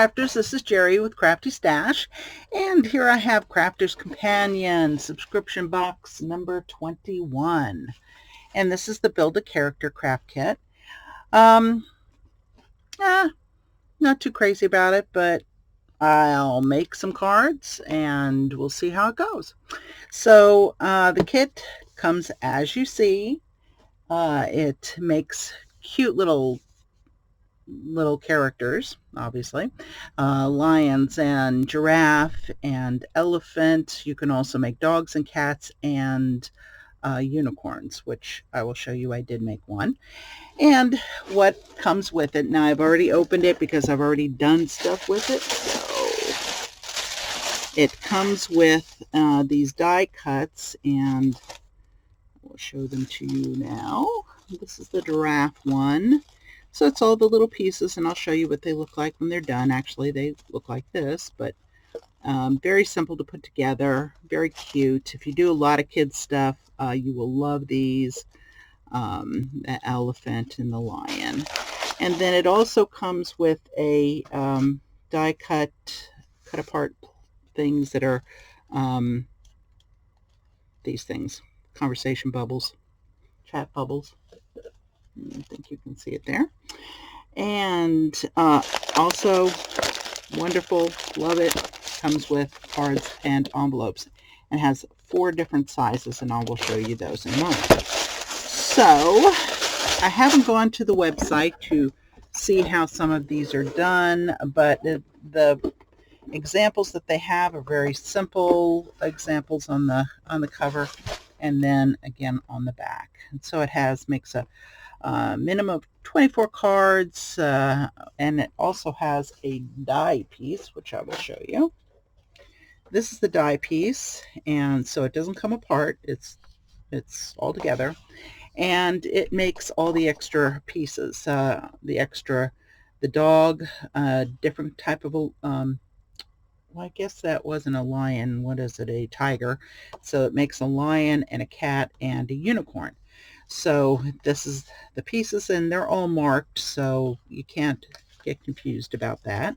Crafters, this is Jerry with Crafty Stash, and here I have Crafter's Companion subscription box number 21, and this is the Build a Character craft kit. Not too crazy about it, but I'll make some cards and we'll see how it goes. So the kit comes as you see. It makes cute little characters, obviously, lions and giraffe and elephant. You can also make dogs and cats and unicorns, which I will show you. I did make one. And what comes with it, now I've already opened it because I've already done stuff with it. So it comes with these die cuts, and I'll show them to you now. This is the giraffe one. So it's all the little pieces, and I'll show you what they look like when they're done. Actually, they look like this, but very simple to put together, very cute. If you do a lot of kids stuff, you will love these, the elephant and the lion. And then it also comes with a die cut apart things that are these things, conversation bubbles, chat bubbles. I think you can see it there. And also wonderful, love it, comes with cards and envelopes and has 4 different sizes, and I will show you those in a moment. So I haven't gone to the website to see how some of these are done, but the examples that they have are very simple examples on the cover, and then again on the back. And so it makes a minimum of 24 cards, and it also has a die piece, which I will show you. This is the die piece, and so it doesn't come apart. It's all together, and it makes all the extra pieces. The dog, different type of well, I guess that wasn't a lion. What is it? A tiger. So it makes a lion and a cat and a unicorn. So this is the pieces, and they're all marked, so you can't get confused about that.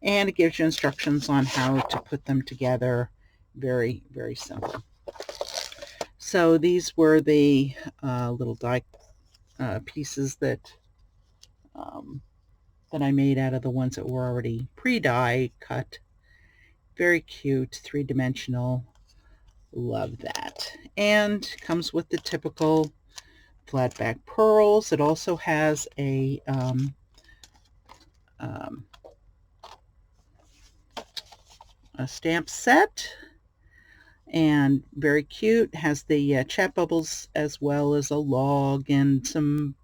And it gives you instructions on how to put them together. Very, very simple. So these were the little die pieces that I made out of the ones that were already pre-die cut. Very cute, 3-dimensional. Love that. And comes with the typical flat back pearls. It also has a stamp set, and very cute. Has the chat bubbles as well as a log and some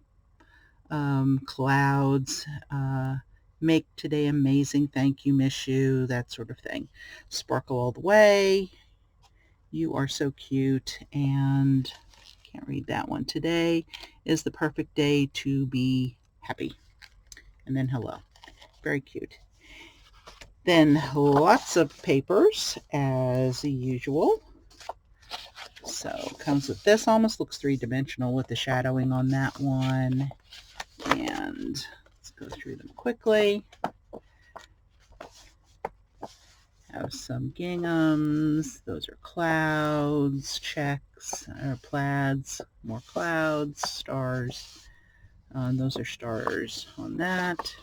clouds. Make today amazing, thank you, miss you, that sort of thing. Sparkle all the way. You are so cute. And can't read that one. Today is the perfect day to be happy. And then hello. Very cute. Then lots of papers as usual. So it comes with this. Almost looks 3-dimensional with the shadowing on that one. And let's go through them quickly. Have some ginghams. Those are clouds, checks, or plaids, more clouds, stars. Those are stars on that.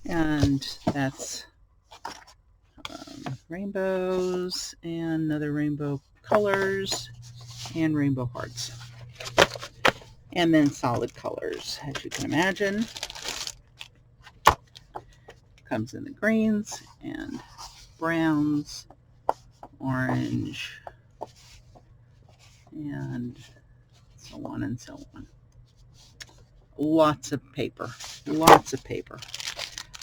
And that's rainbows and another rainbow colors and rainbow hearts. And then solid colors, as you can imagine. Comes in the greens and browns, orange, and so on and so on. Lots of paper, lots of paper.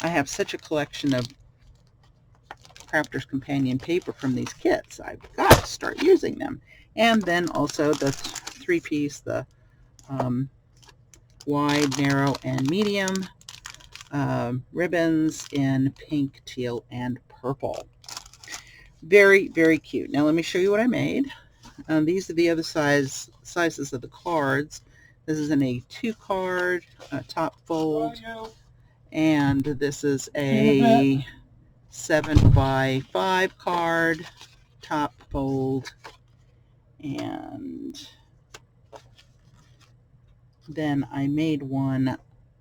I have such a collection of Crafter's Companion paper from these kits. I've got to start using them. And then also the 3-piece, the wide, narrow, and medium ribbons in pink, teal, and purple. Very, very cute. Now let me show you what I made. These are the other sizes of the cards. This is an A2 card, a top fold, And this is a 7x5 card, top fold, and then I made one,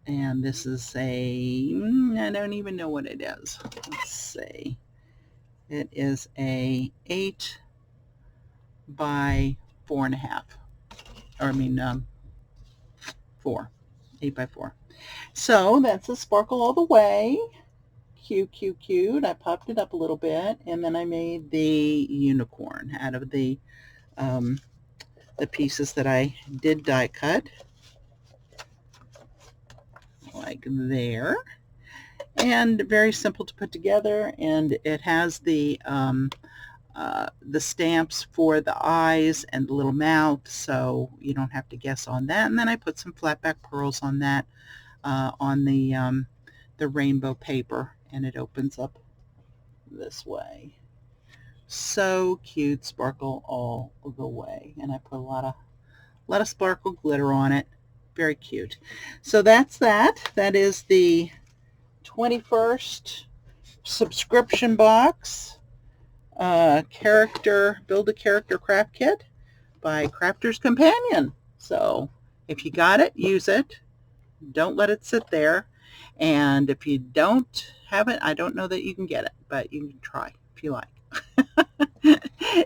and this is a, I don't even know what it is. Let's see. It is a 8 by 4.5, or I mean 4, 8 by 4. So that's a sparkle all the way. Cute, cute, cute. I popped it up a little bit, and then I made the unicorn out of the pieces that I did die cut, like there. And very simple to put together, and it has the stamps for the eyes and the little mouth, so you don't have to guess on that. And then I put some flat back pearls on that, on the rainbow paper, and it opens up this way. So cute, sparkle all the way. And I put a lot of sparkle glitter on it. Very cute. So that's that. That is the 21st subscription box, Build a Character Craft Kit by Crafter's Companion. So if you got it, use it. Don't let it sit there. And if you don't have it, I don't know that you can get it, but you can try if you like.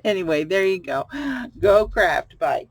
Anyway, there you go. Go craft. Bye.